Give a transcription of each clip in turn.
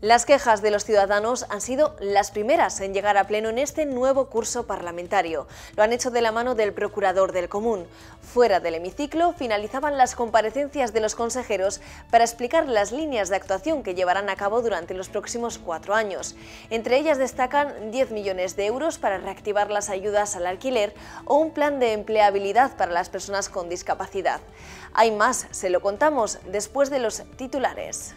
Las quejas de los ciudadanos han sido las primeras en llegar a pleno en este nuevo curso parlamentario. Lo han hecho de la mano del procurador del Común. Fuera del hemiciclo finalizaban las comparecencias de los consejeros para explicar las líneas de actuación que llevarán a cabo durante los próximos 4 años. Entre ellas destacan 10 millones de euros para reactivar las ayudas al alquiler o un plan de empleabilidad para las personas con discapacidad. Hay más, se lo contamos después de los titulares.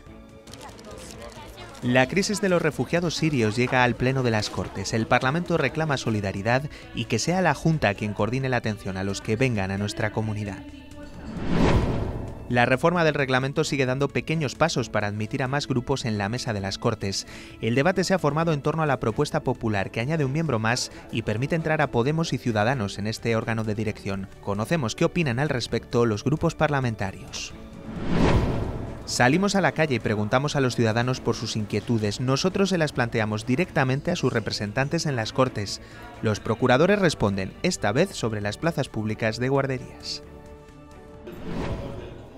La crisis de los refugiados sirios llega al Pleno de las Cortes. El Parlamento reclama solidaridad y que sea la Junta quien coordine la atención a los que vengan a nuestra comunidad. La reforma del reglamento sigue dando pequeños pasos para admitir a más grupos en la mesa de las Cortes. El debate se ha formado en torno a la propuesta popular que añade un miembro más y permite entrar a Podemos y Ciudadanos en este órgano de dirección. Conocemos qué opinan al respecto los grupos parlamentarios. Salimos a la calle y preguntamos a los ciudadanos por sus inquietudes. Nosotros se las planteamos directamente a sus representantes en las Cortes. Los procuradores responden, esta vez sobre las plazas públicas de guarderías.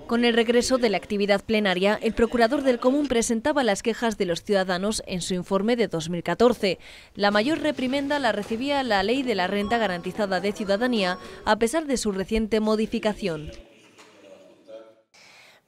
Con el regreso de la actividad plenaria, el procurador del Común presentaba las quejas de los ciudadanos en su informe de 2014. La mayor reprimenda la recibía la Ley de la Renta Garantizada de Ciudadanía, a pesar de su reciente modificación.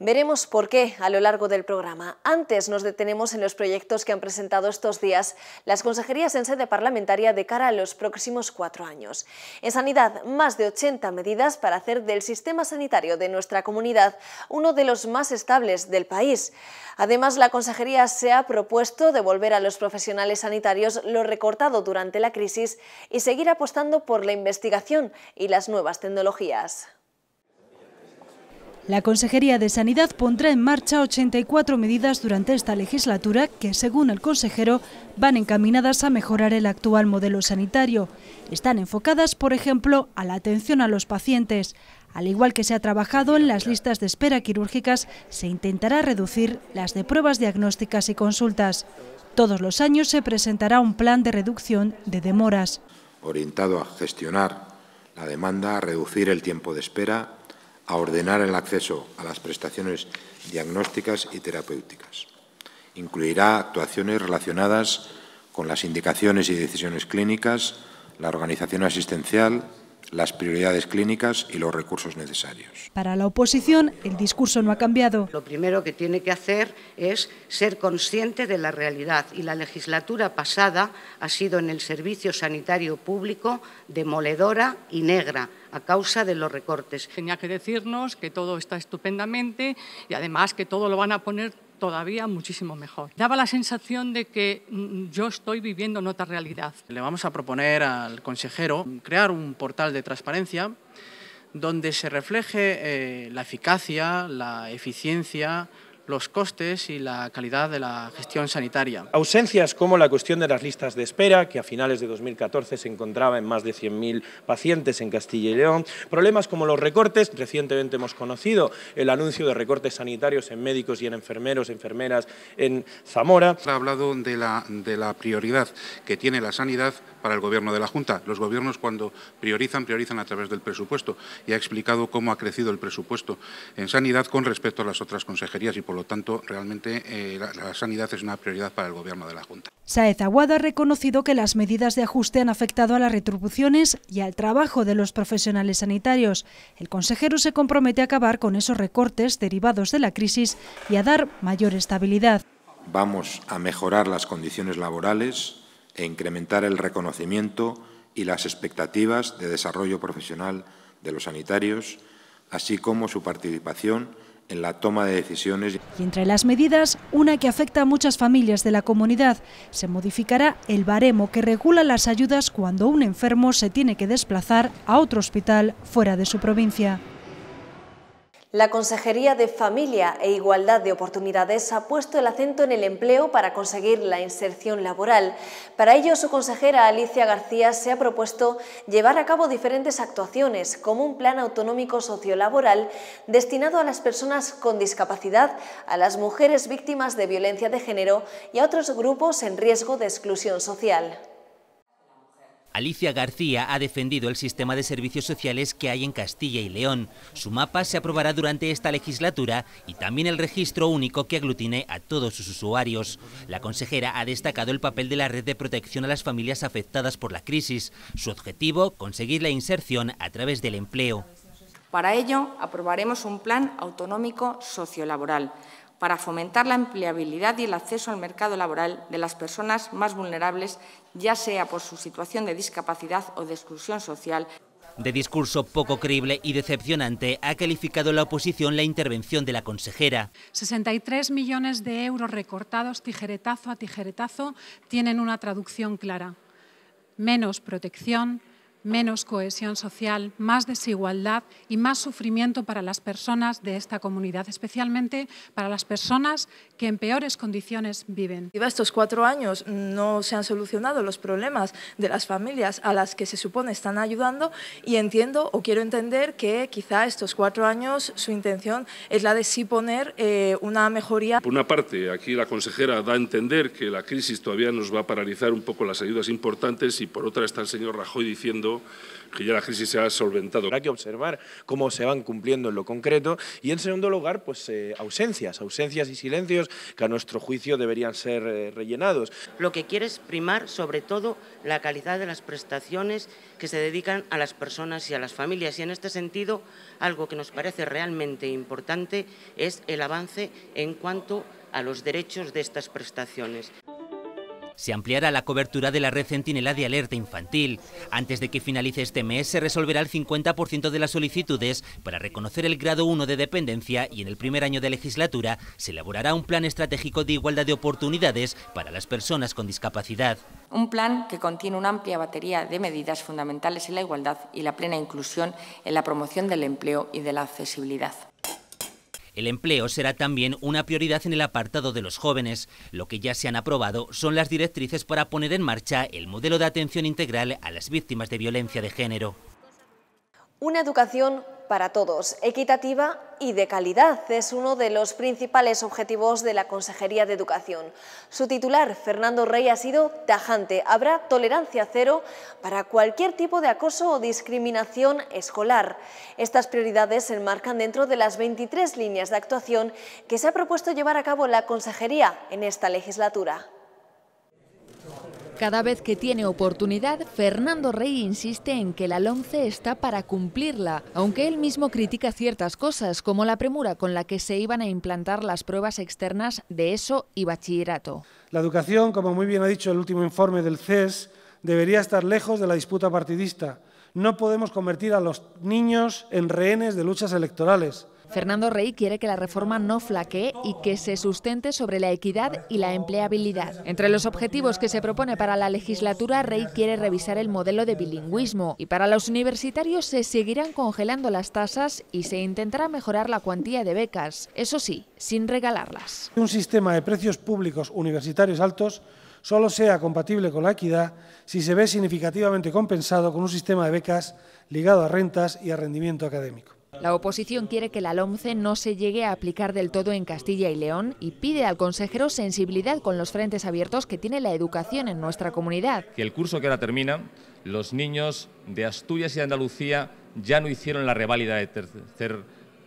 Veremos por qué a lo largo del programa. Antes nos detenemos en los proyectos que han presentado estos días las consejerías en sede parlamentaria de cara a los próximos 4 años. En sanidad, más de 80 medidas para hacer del sistema sanitario de nuestra comunidad uno de los más estables del país. Además, la consejería se ha propuesto devolver a los profesionales sanitarios lo recortado durante la crisis y seguir apostando por la investigación y las nuevas tecnologías. La Consejería de Sanidad pondrá en marcha 84 medidas durante esta legislatura que, según el consejero, van encaminadas a mejorar el actual modelo sanitario. Están enfocadas, por ejemplo, a la atención a los pacientes. Al igual que se ha trabajado en las listas de espera quirúrgicas, se intentará reducir las de pruebas diagnósticas y consultas. Todos los años se presentará un plan de reducción de demoras. Orientado a gestionar la demanda, a reducir el tiempo de espera, a ordenar el acceso a las prestaciones diagnósticas y terapéuticas. Incluirá actuaciones relacionadas con las indicaciones y decisiones clínicas, la organización asistencial, las prioridades clínicas y los recursos necesarios. Para la oposición, el discurso no ha cambiado. Lo primero que tiene que hacer es ser consciente de la realidad, y la legislatura pasada ha sido en el servicio sanitario público demoledora y negra a causa de los recortes. Tenía que decirnos que todo está estupendamente y además que todo lo van a poner todavía muchísimo mejor. Daba la sensación de que yo estoy viviendo en otra realidad. Le vamos a proponer al consejero crear un portal de transparencia donde se refleje la eficacia, la eficiencia, los costes y la calidad de la gestión sanitaria. Ausencias como la cuestión de las listas de espera, que a finales de 2014 se encontraba en más de 100.000 pacientes en Castilla y León. Problemas como los recortes. Recientemente hemos conocido el anuncio de recortes sanitarios en médicos y en enfermeros, enfermeras en Zamora. Ha hablado de la prioridad que tiene la sanidad para el Gobierno de la Junta. Los gobiernos, cuando priorizan a través del presupuesto, y ha explicado cómo ha crecido el presupuesto en sanidad con respecto a las otras consejerías y, por lo tanto, realmente la sanidad es una prioridad para el Gobierno de la Junta. Sáez Aguado ha reconocido que las medidas de ajuste han afectado a las retribuciones y al trabajo de los profesionales sanitarios. El consejero se compromete a acabar con esos recortes derivados de la crisis y a dar mayor estabilidad. Vamos a mejorar las condiciones laborales e incrementar el reconocimiento y las expectativas de desarrollo profesional de los sanitarios, así como su participación en la toma de decisiones. Y entre las medidas, una que afecta a muchas familias de la comunidad: se modificará el baremo que regula las ayudas cuando un enfermo se tiene que desplazar a otro hospital fuera de su provincia. La Consejería de Familia e Igualdad de Oportunidades ha puesto el acento en el empleo para conseguir la inserción laboral. Para ello, su consejera Alicia García se ha propuesto llevar a cabo diferentes actuaciones, como un plan autonómico sociolaboral destinado a las personas con discapacidad, a las mujeres víctimas de violencia de género y a otros grupos en riesgo de exclusión social. Alicia García ha defendido el sistema de servicios sociales que hay en Castilla y León. Su mapa se aprobará durante esta legislatura y también el registro único que aglutine a todos sus usuarios. La consejera ha destacado el papel de la red de protección a las familias afectadas por la crisis. Su objetivo, conseguir la inserción a través del empleo. Para ello, aprobaremos un plan autonómico sociolaboral para fomentar la empleabilidad y el acceso al mercado laboral de las personas más vulnerables, ya sea por su situación de discapacidad o de exclusión social. De discurso poco creíble y decepcionante ha calificado la oposición la intervención de la consejera. 63 millones de euros recortados tijeretazo a tijeretazo tienen una traducción clara. Menos protección, menos cohesión social, más desigualdad y más sufrimiento para las personas de esta comunidad, especialmente para las personas que en peores condiciones viven. Estos 4 años no se han solucionado los problemas de las familias a las que se supone están ayudando y entiendo o quiero entender que quizá estos 4 años su intención es la de sí poner una mejoría. Por una parte, aquí la consejera da a entender que la crisis todavía nos va a paralizar un poco las ayudas importantes y por otra está el señor Rajoy diciendo que ya la crisis se ha solventado. Habrá que observar cómo se van cumpliendo en lo concreto y, en segundo lugar, pues ausencias y silencios que a nuestro juicio deberían ser rellenados. Lo que quiere es primar sobre todo la calidad de las prestaciones que se dedican a las personas y a las familias y en este sentido algo que nos parece realmente importante es el avance en cuanto a los derechos de estas prestaciones. Se ampliará la cobertura de la red Centinela de alerta infantil. Antes de que finalice este mes se resolverá el 50% de las solicitudes para reconocer el grado 1 de dependencia y en el primer año de legislatura se elaborará un plan estratégico de igualdad de oportunidades para las personas con discapacidad. Un plan que contiene una amplia batería de medidas fundamentales en la igualdad y la plena inclusión en la promoción del empleo y de la accesibilidad. El empleo será también una prioridad en el apartado de los jóvenes. Lo que ya se han aprobado son las directrices para poner en marcha el modelo de atención integral a las víctimas de violencia de género. Una educación para todos, equitativa y de calidad, es uno de los principales objetivos de la Consejería de Educación. Su titular, Fernando Rey, ha sido tajante. Habrá tolerancia cero para cualquier tipo de acoso o discriminación escolar. Estas prioridades se enmarcan dentro de las 23 líneas de actuación que se ha propuesto llevar a cabo la Consejería en esta legislatura. Cada vez que tiene oportunidad, Fernando Rey insiste en que la LOMCE está para cumplirla, aunque él mismo critica ciertas cosas, como la premura con la que se iban a implantar las pruebas externas de ESO y bachillerato. La educación, como muy bien ha dicho el último informe del CES, debería estar lejos de la disputa partidista. No podemos convertir a los niños en rehenes de luchas electorales. Fernando Rey quiere que la reforma no flaquee y que se sustente sobre la equidad y la empleabilidad. Entre los objetivos que se propone para la legislatura, Rey quiere revisar el modelo de bilingüismo y para los universitarios se seguirán congelando las tasas y se intentará mejorar la cuantía de becas, eso sí, sin regalarlas. Un sistema de precios públicos universitarios altos solo sea compatible con la equidad si se ve significativamente compensado con un sistema de becas ligado a rentas y a rendimiento académico. La oposición quiere que la LOMCE no se llegue a aplicar del todo en Castilla y León y pide al consejero sensibilidad con los frentes abiertos que tiene la educación en nuestra comunidad. Que el curso que ahora termina, los niños de Asturias y de Andalucía ya no hicieron la reválida de tercer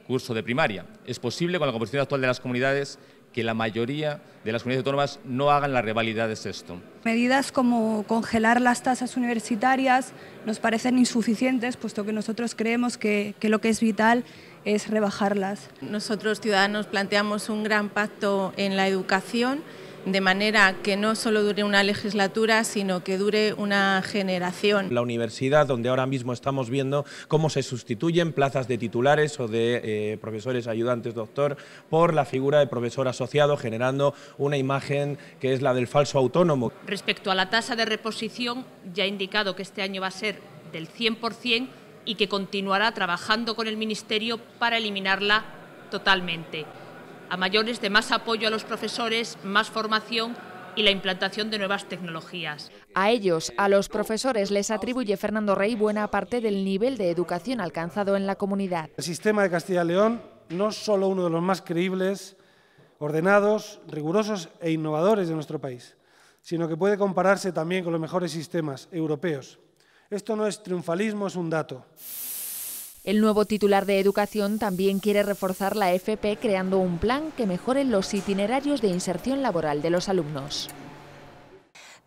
curso de primaria. Es posible, con la composición actual de las comunidades, que la mayoría de las comunidades autónomas no hagan la reválida de sexto. Medidas como congelar las tasas universitarias nos parecen insuficientes, puesto que nosotros creemos que lo que es vital es rebajarlas. Nosotros, ciudadanos, planteamos un gran pacto en la educación, de manera que no solo dure una legislatura, sino que dure una generación. La universidad, donde ahora mismo estamos viendo cómo se sustituyen plazas de titulares o de profesores ayudantes doctor por la figura de profesor asociado, generando una imagen que es la del falso autónomo. Respecto a la tasa de reposición, ya he indicado que este año va a ser del 100% y que continuará trabajando con el Ministerio para eliminarla totalmente. A mayores, de más apoyo a los profesores, más formación y la implantación de nuevas tecnologías. A ellos, a los profesores, les atribuye Fernando Rey buena parte del nivel de educación alcanzado en la comunidad. El sistema de Castilla y León no es solo uno de los más creíbles, ordenados, rigurosos e innovadores de nuestro país, sino que puede compararse también con los mejores sistemas europeos. Esto no es triunfalismo, es un dato. El nuevo titular de Educación también quiere reforzar la FP creando un plan que mejore los itinerarios de inserción laboral de los alumnos.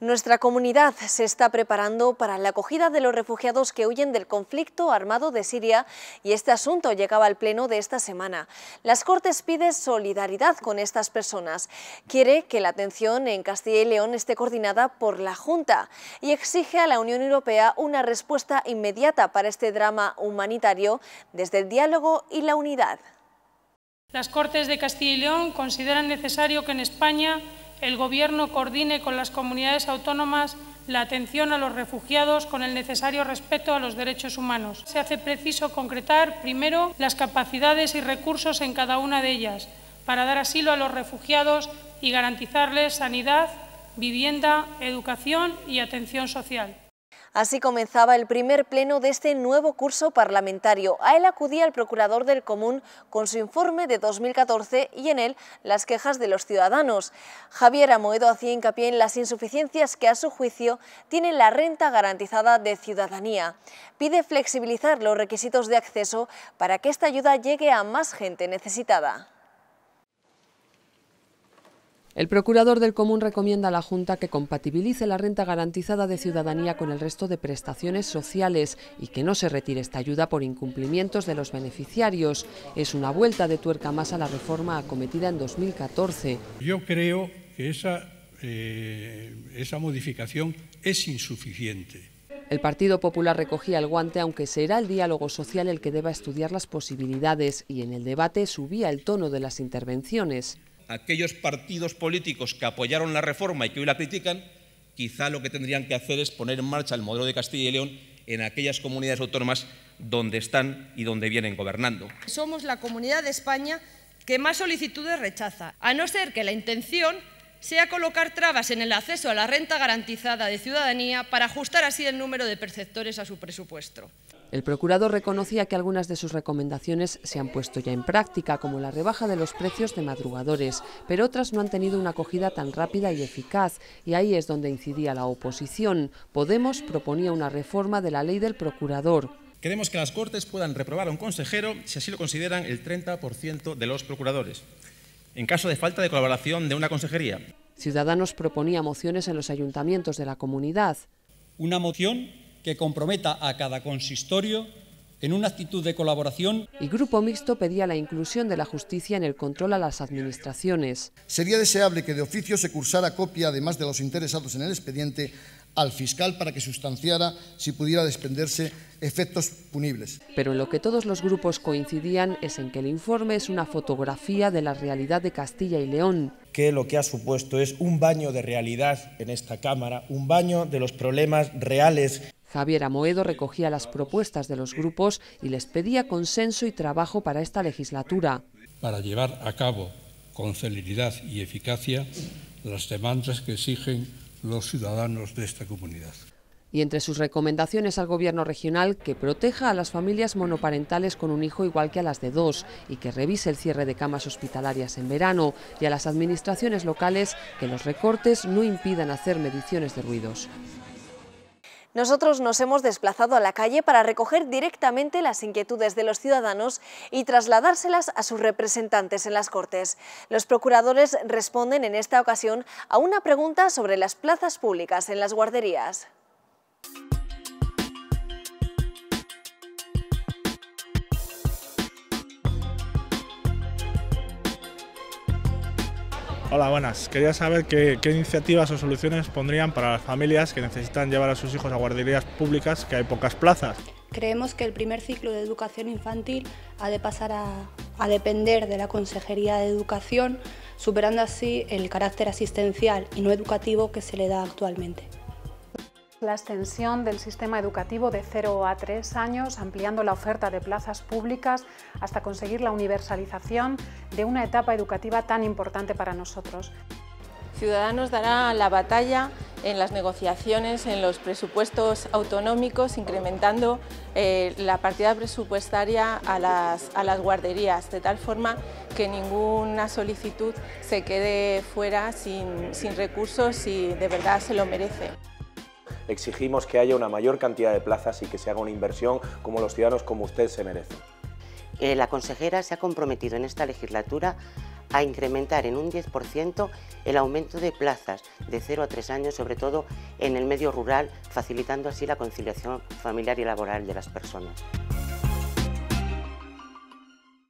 Nuestra comunidad se está preparando para la acogida de los refugiados que huyen del conflicto armado de Siria y este asunto llegaba al pleno de esta semana. Las Cortes piden solidaridad con estas personas, quiere que la atención en Castilla y León esté coordinada por la Junta y exige a la Unión Europea una respuesta inmediata para este drama humanitario desde el diálogo y la unidad. Las Cortes de Castilla y León consideran necesario que en España el Gobierno coordine con las comunidades autónomas la atención a los refugiados con el necesario respeto a los derechos humanos. Se hace preciso concretar, primero, las capacidades y recursos en cada una de ellas, para dar asilo a los refugiados y garantizarles sanidad, vivienda, educación y atención social. Así comenzaba el primer pleno de este nuevo curso parlamentario. A él acudía el procurador del Común con su informe de 2014 y en él las quejas de los ciudadanos. Javier Amoedo hacía hincapié en las insuficiencias que a su juicio tiene la renta garantizada de ciudadanía. Pide flexibilizar los requisitos de acceso para que esta ayuda llegue a más gente necesitada. El procurador del Común recomienda a la Junta que compatibilice la renta garantizada de ciudadanía con el resto de prestaciones sociales y que no se retire esta ayuda por incumplimientos de los beneficiarios. Es una vuelta de tuerca más a la reforma acometida en 2014. Yo creo que esa modificación es insuficiente. El Partido Popular recogía el guante, aunque será el diálogo social el que deba estudiar las posibilidades y en el debate subía el tono de las intervenciones. Aquellos partidos políticos que apoyaron la reforma y que hoy la critican, quizá lo que tendrían que hacer es poner en marcha el modelo de Castilla y León en aquellas comunidades autónomas donde están y donde vienen gobernando. Somos la comunidad de España que más solicitudes rechaza, a no ser que la intención sea colocar trabas en el acceso a la renta garantizada de ciudadanía para ajustar así el número de perceptores a su presupuesto. El procurador reconocía que algunas de sus recomendaciones se han puesto ya en práctica, como la rebaja de los precios de madrugadores, pero otras no han tenido una acogida tan rápida y eficaz, y ahí es donde incidía la oposición. Podemos proponía una reforma de la ley del procurador. Queremos que las Cortes puedan reprobar a un consejero si así lo consideran el 30% de los procuradores, en caso de falta de colaboración de una consejería. Ciudadanos proponía mociones en los ayuntamientos de la comunidad. Una moción que comprometa a cada consistorio en una actitud de colaboración. Y Grupo Mixto pedía la inclusión de la justicia en el control a las administraciones. Sería deseable que de oficio se cursara copia, además de los interesados en el expediente, al fiscal para que sustanciara si pudiera desprenderse efectos punibles. Pero en lo que todos los grupos coincidían es en que el informe es una fotografía de la realidad de Castilla y León. Que lo que ha supuesto es un baño de realidad en esta Cámara, un baño de los problemas reales. Javier Amoedo recogía las propuestas de los grupos y les pedía consenso y trabajo para esta legislatura. Para llevar a cabo con celeridad y eficacia las demandas que exigen los ciudadanos de esta comunidad. Y entre sus recomendaciones al Gobierno regional, que proteja a las familias monoparentales con un hijo igual que a las de dos y que revise el cierre de camas hospitalarias en verano, y a las administraciones locales que los recortes no impidan hacer mediciones de ruidos. Nosotros nos hemos desplazado a la calle para recoger directamente las inquietudes de los ciudadanos y trasladárselas a sus representantes en las Cortes. Los procuradores responden en esta ocasión a una pregunta sobre las plazas públicas en las guarderías. Hola, buenas. Quería saber qué iniciativas o soluciones pondrían para las familias que necesitan llevar a sus hijos a guarderías públicas, que hay pocas plazas. Creemos que el primer ciclo de educación infantil ha de pasar a depender de la Consejería de Educación, superando así el carácter asistencial y no educativo que se le da actualmente. La extensión del sistema educativo de 0 a 3 años, ampliando la oferta de plazas públicas hasta conseguir la universalización de una etapa educativa tan importante para nosotros. Ciudadanos dará la batalla en las negociaciones, en los presupuestos autonómicos, incrementando la partida presupuestaria a las guarderías, de tal forma que ninguna solicitud se quede fuera sin recursos si de verdad se lo merece. exigimos que haya una mayor cantidad de plazas y que se haga una inversión como los ciudadanos como usted se merecen. La consejera se ha comprometido en esta legislatura a incrementar en un 10% el aumento de plazas de 0 a 3 años, sobre todo en el medio rural, facilitando así la conciliación familiar y laboral de las personas.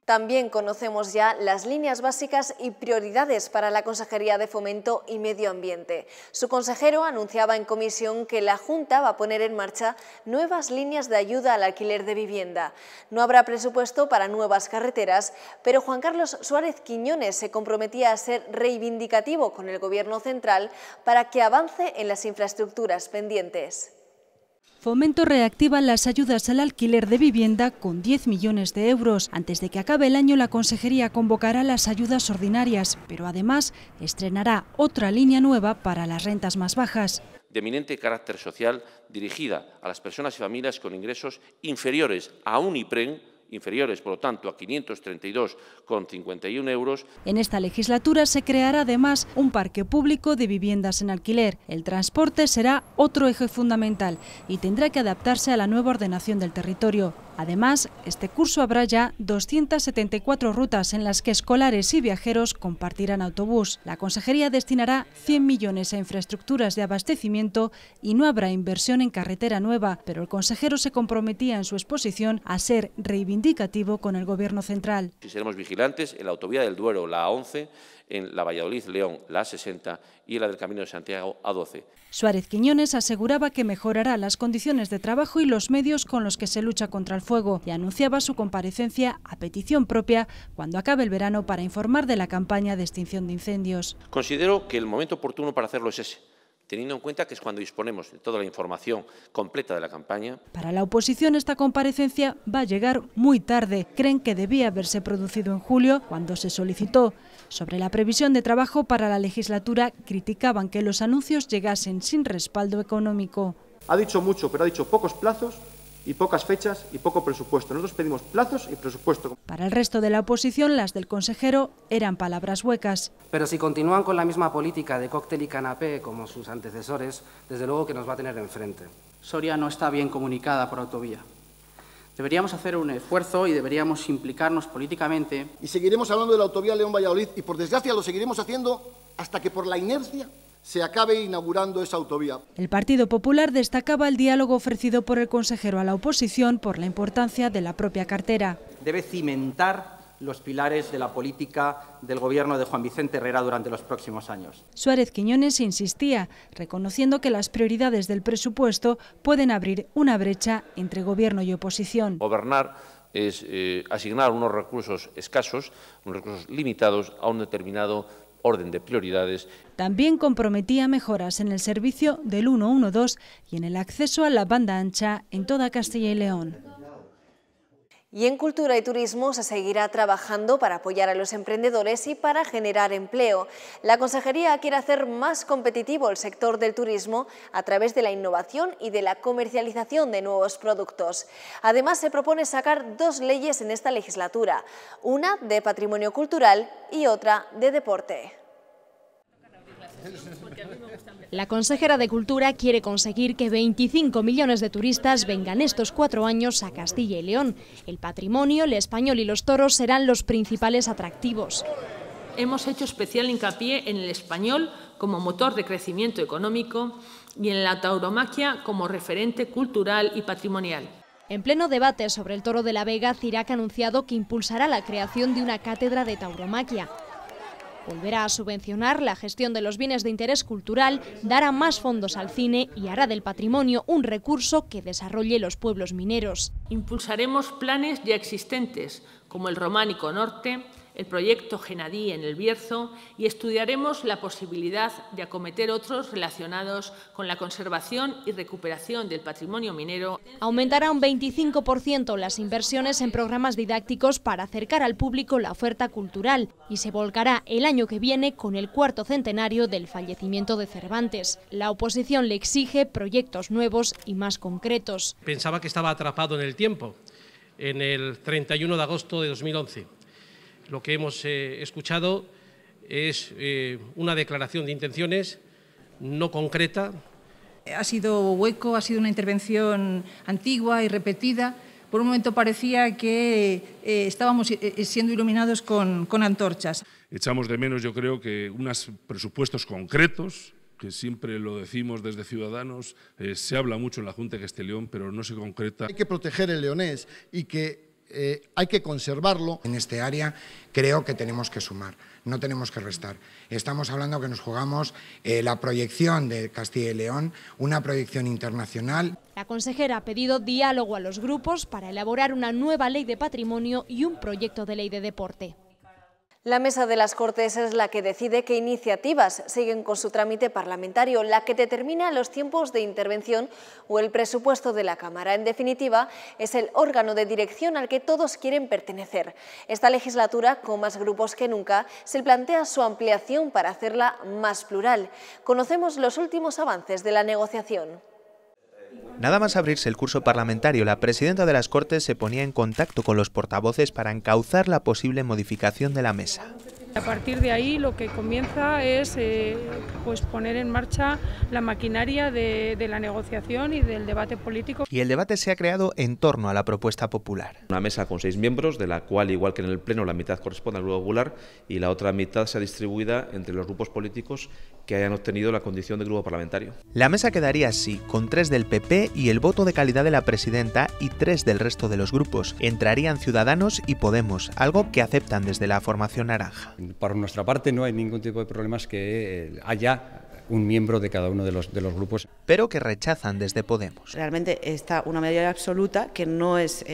También conocemos ya las líneas básicas y prioridades para la Consejería de Fomento y Medio Ambiente. Su consejero anunciaba en comisión que la Junta va a poner en marcha nuevas líneas de ayuda al alquiler de vivienda. No habrá presupuesto para nuevas carreteras, pero Juan Carlos Suárez Quiñones se comprometía a ser reivindicativo con el Gobierno central para que avance en las infraestructuras pendientes. Fomento reactiva las ayudas al alquiler de vivienda con 10 millones de euros. Antes de que acabe el año, la Consejería convocará las ayudas ordinarias, pero además estrenará otra línea nueva para las rentas más bajas. De eminente carácter social, dirigida a las personas y familias con ingresos inferiores a un IPREN, inferiores, por lo tanto, a 532,51 euros. En esta legislatura se creará además un parque público de viviendas en alquiler. El transporte será otro eje fundamental y tendrá que adaptarse a la nueva ordenación del territorio. Además, este curso habrá ya 274 rutas en las que escolares y viajeros compartirán autobús. La Consejería destinará 100 millones a infraestructuras de abastecimiento y no habrá inversión en carretera nueva, pero el consejero se comprometía en su exposición a ser reivindicativo con el Gobierno central. Si seremos vigilantes en la autovía del Duero, la A11, en la Valladolid-León, la A60 y en la del Camino de Santiago, A12. Suárez Quiñones aseguraba que mejorará las condiciones de trabajo y los medios con los que se lucha contra el fuego y anunciaba su comparecencia a petición propia cuando acabe el verano para informar de la campaña de extinción de incendios. Considero que el momento oportuno para hacerlo es ese, teniendo en cuenta que es cuando disponemos de toda la información completa de la campaña. Para la oposición esta comparecencia va a llegar muy tarde. Creen que debía haberse producido en julio cuando se solicitó. Sobre la previsión de trabajo para la legislatura, criticaban que los anuncios llegasen sin respaldo económico. Ha dicho mucho, pero ha dicho pocos plazos y pocas fechas y poco presupuesto. Nosotros pedimos plazos y presupuesto. Para el resto de la oposición, las del consejero eran palabras huecas. Pero si continúan con la misma política de cóctel y canapé como sus antecesores, desde luego que nos va a tener enfrente. Soria no está bien comunicada por autovía. Deberíamos hacer un esfuerzo y deberíamos implicarnos políticamente. Y seguiremos hablando de la autovía León-Valladolid y, por desgracia, lo seguiremos haciendo hasta que por la inercia se acabe inaugurando esa autovía. El Partido Popular destacaba el diálogo ofrecido por el consejero a la oposición por la importancia de la propia cartera. Debe cimentar los pilares de la política del Gobierno de Juan Vicente Herrera durante los próximos años. Suárez Quiñones insistía, reconociendo que las prioridades del presupuesto pueden abrir una brecha entre Gobierno y oposición. Gobernar es asignar unos recursos escasos, unos recursos limitados a un determinado orden de prioridades. También comprometía mejoras en el servicio del 112 y en el acceso a la banda ancha en toda Castilla y León. Y en Cultura y Turismo se seguirá trabajando para apoyar a los emprendedores y para generar empleo. La Consejería quiere hacer más competitivo el sector del turismo a través de la innovación y de la comercialización de nuevos productos. Además, se propone sacar 2 leyes en esta legislatura, una de patrimonio cultural y otra de deporte. La consejera de Cultura quiere conseguir que 25 millones de turistas vengan estos 4 años a Castilla y León. El patrimonio, el español y los toros serán los principales atractivos. Hemos hecho especial hincapié en el español como motor de crecimiento económico y en la tauromaquia como referente cultural y patrimonial. En pleno debate sobre el toro de la Vega, Cirac ha anunciado que impulsará la creación de una cátedra de tauromaquia. Volverá a subvencionar la gestión de los bienes de interés cultural, dará más fondos al cine y hará del patrimonio un recurso que desarrolle los pueblos mineros. Impulsaremos planes ya existentes, como el Románico Norte, el proyecto Genadí en el Bierzo, y estudiaremos la posibilidad de acometer otros relacionados con la conservación y recuperación del patrimonio minero. Aumentará un 25% las inversiones en programas didácticos para acercar al público la oferta cultural y se volcará el año que viene con el 4º centenario del fallecimiento de Cervantes. La oposición le exige proyectos nuevos y más concretos. Pensaba que estaba atrapado en el tiempo, en el 31 de agosto de 2011. Lo que hemos escuchado es una declaración de intenciones no concreta. Ha sido hueco, ha sido una intervención antigua y repetida. Por un momento parecía que estábamos siendo iluminados con antorchas. Echamos de menos, yo creo, que unos presupuestos concretos, que siempre lo decimos desde Ciudadanos, se habla mucho en la Junta de Castilla y León, pero no se concreta. Hay que proteger el leonés y que hay que conservarlo. En este área creo que tenemos que sumar, no tenemos que restar. Estamos hablando que nos jugamos la proyección de Castilla y León, una proyección internacional. La consejera ha pedido diálogo a los grupos para elaborar una nueva ley de patrimonio y un proyecto de ley de deporte. La Mesa de las Cortes es la que decide qué iniciativas siguen con su trámite parlamentario, la que determina los tiempos de intervención o el presupuesto de la Cámara. En definitiva, es el órgano de dirección al que todos quieren pertenecer. Esta legislatura, con más grupos que nunca, se plantea su ampliación para hacerla más plural. Conocemos los últimos avances de la negociación. Nada más abrirse el curso parlamentario, la presidenta de las Cortes se ponía en contacto con los portavoces para encauzar la posible modificación de la mesa. A partir de ahí lo que comienza es pues poner en marcha la maquinaria de la negociación y del debate político. Y el debate se ha creado en torno a la propuesta popular. Una mesa con 6 miembros, de la cual, igual que en el Pleno, la mitad corresponde al Grupo Popular y la otra mitad se ha distribuida entre los grupos políticos que hayan obtenido la condición de grupo parlamentario. La mesa quedaría así, con 3 del PP y el voto de calidad de la presidenta y 3 del resto de los grupos. Entrarían Ciudadanos y Podemos, algo que aceptan desde la formación naranja. Por nuestra parte no hay ningún tipo de problemas que haya un miembro de cada uno de los grupos. Pero que rechazan desde Podemos. Realmente está una mayoría absoluta que no está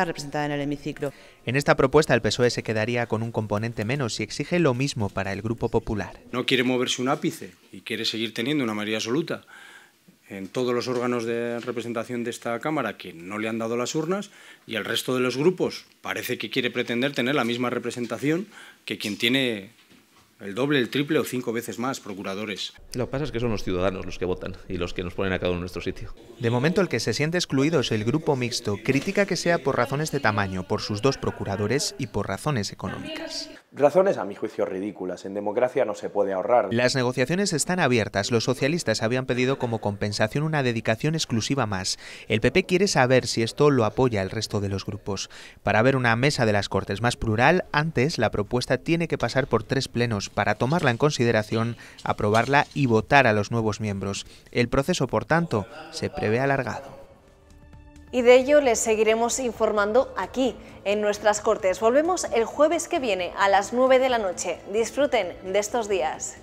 representada en el hemiciclo. En esta propuesta el PSOE se quedaría con un componente menos y exige lo mismo para el Grupo Popular. No quiere moverse un ápice y quiere seguir teniendo una mayoría absoluta en todos los órganos de representación de esta Cámara que no le han dado las urnas, y el resto de los grupos parece que quiere pretender tener la misma representación que quien tiene el doble, el triple o 5 veces más procuradores. Lo que pasa es que son los ciudadanos los que votan y los que nos ponen a cada uno en nuestro sitio. De momento el que se siente excluido es el Grupo Mixto. Critica que sea por razones de tamaño, por sus 2 procuradores y por razones económicas. Razones, a mi juicio, ridículas. En democracia no se puede ahorrar. Las negociaciones están abiertas. Los socialistas habían pedido como compensación una dedicación exclusiva más. El PP quiere saber si esto lo apoya el resto de los grupos. Para ver una mesa de las Cortes más plural, antes la propuesta tiene que pasar por 3 plenos para tomarla en consideración, aprobarla y votar a los nuevos miembros. El proceso, por tanto, se prevé alargado. Y de ello les seguiremos informando aquí, en nuestras Cortes. Volvemos el jueves que viene a las 9 de la noche. Disfruten de estos días.